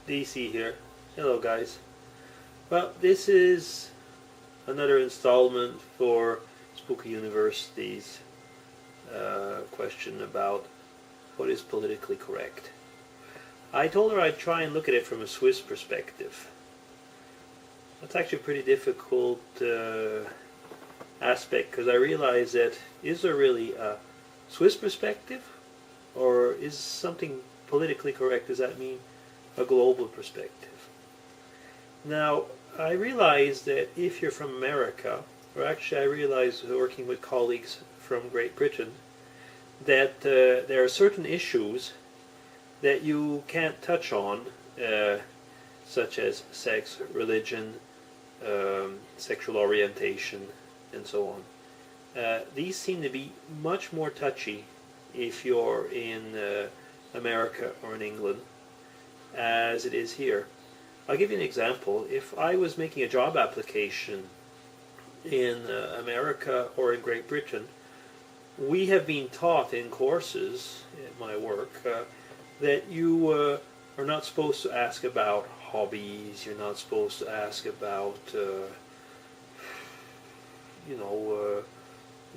DC here. Hello guys. Well, this is another installment for Spooky University's question about what is politically correct. I told her I'd try and look at it from a Swiss perspective. That's actually a pretty difficult aspect because I realize that is there really a Swiss perspective, or is something politically correct, does that mean a global perspective? Now, I realize that if you're from America, or actually I realize working with colleagues from Great Britain, that there are certain issues that you can't touch on, such as sex, religion, sexual orientation, and so on. These seem to be much more touchy if you're in America or in England as it is here. I'll give you an example. If I was making a job application in America or in Great Britain, we have been taught in courses at my work that you are not supposed to ask about hobbies, you're not supposed to ask about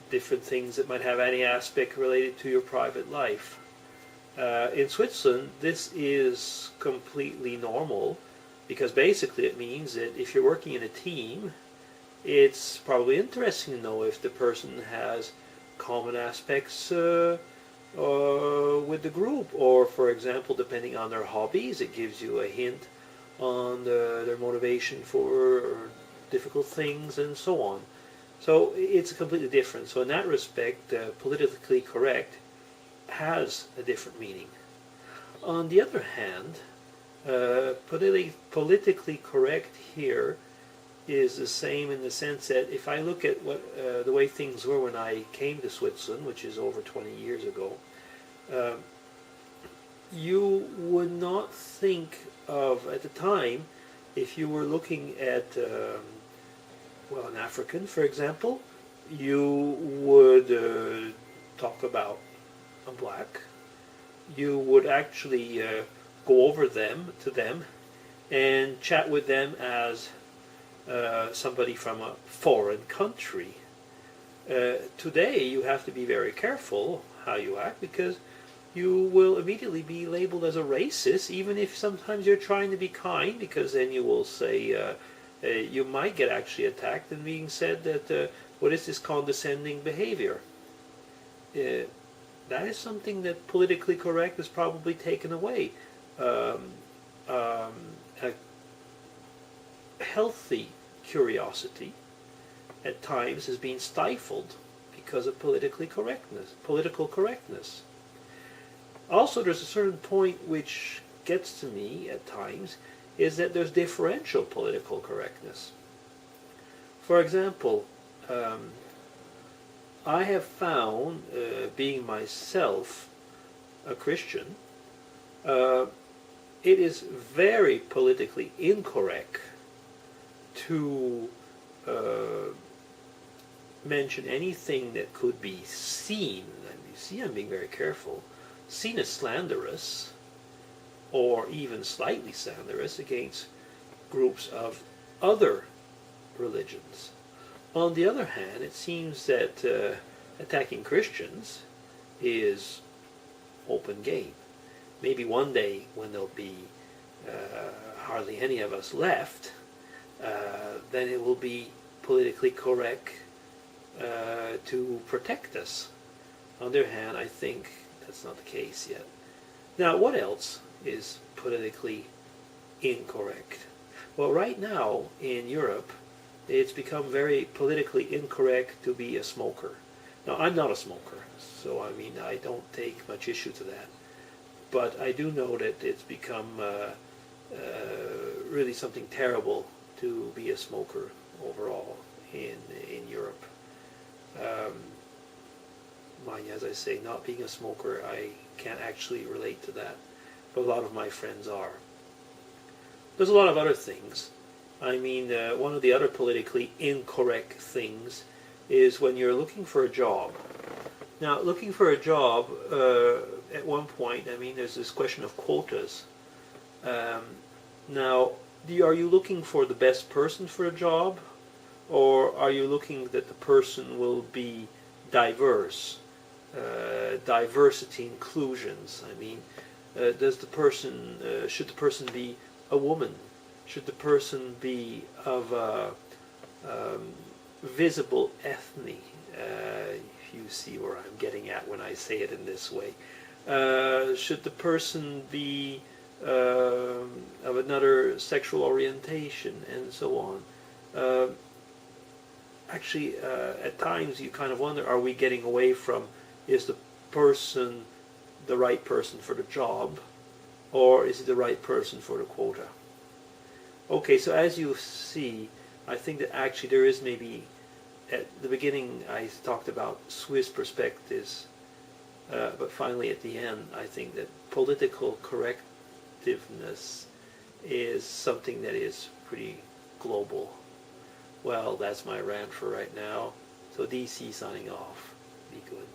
different things that might have any aspect related to your private life. In Switzerland, this is completely normal because basically it means that if you're working in a team, it's probably interesting to know if the person has common aspects with the group, or for example, depending on their hobbies, it gives you a hint on their motivation for difficult things and so on. So it's completely different. So in that respect, politically correct has a different meaning. On the other hand, politically correct here is the same in the sense that if I look at what the way things were when I came to Switzerland, which is over 20 years ago, you would not think of, at the time, if you were looking at an African, for example, you would talk about a black. You would actually go over to them and chat with them as somebody from a foreign country. Today you have to be very careful how you act because you will immediately be labeled as a racist, even if sometimes you're trying to be kind, because then you will say you might get actually attacked and being said that what is this condescending behavior? That is something that politically correct is probably taken away. A healthy curiosity at times is being stifled because of political correctness. Also, there's a certain point which gets to me at times, is that there's differential political correctness. For example, I have found, being myself a Christian, it is very politically incorrect to mention anything that could be seen, and you see I'm being very careful, seen as slanderous or even slightly slanderous against groups of other religions. On the other hand, it seems that attacking Christians is open game. Maybe one day when there'll be hardly any of us left, then it will be politically correct to protect us. On the other hand, I think that's not the case yet. Now, what else is politically incorrect? Well, right now in Europe, it's become very politically incorrect to be a smoker. Now, I'm not a smoker, so I mean, I don't take much issue to that. But I do know that it's become really something terrible to be a smoker overall in Europe. Mind you, as I say, not being a smoker, I can't actually relate to that, but a lot of my friends are. There's a lot of other things. I mean, one of the other politically incorrect things is when you're looking for a job. Now, looking for a job, at one point, I mean, there's this question of quotas. Now, are you looking for the best person for a job, or are you looking that the person will be diverse? Diversity inclusions. I mean, should the person be a woman? Should the person be of a visible ethne? If you see where I'm getting at when I say it in this way. Should the person be of another sexual orientation, and so on? Actually, at times you kind of wonder, are we getting away from, is the person the right person for the job, or is it the right person for the quota? Okay, so as you see, I think that actually there is maybe, at the beginning I talked about Swiss perspectives, but finally at the end I think that political correctiveness is something that is pretty global. Well, that's my rant for right now. So DC signing off. Be good.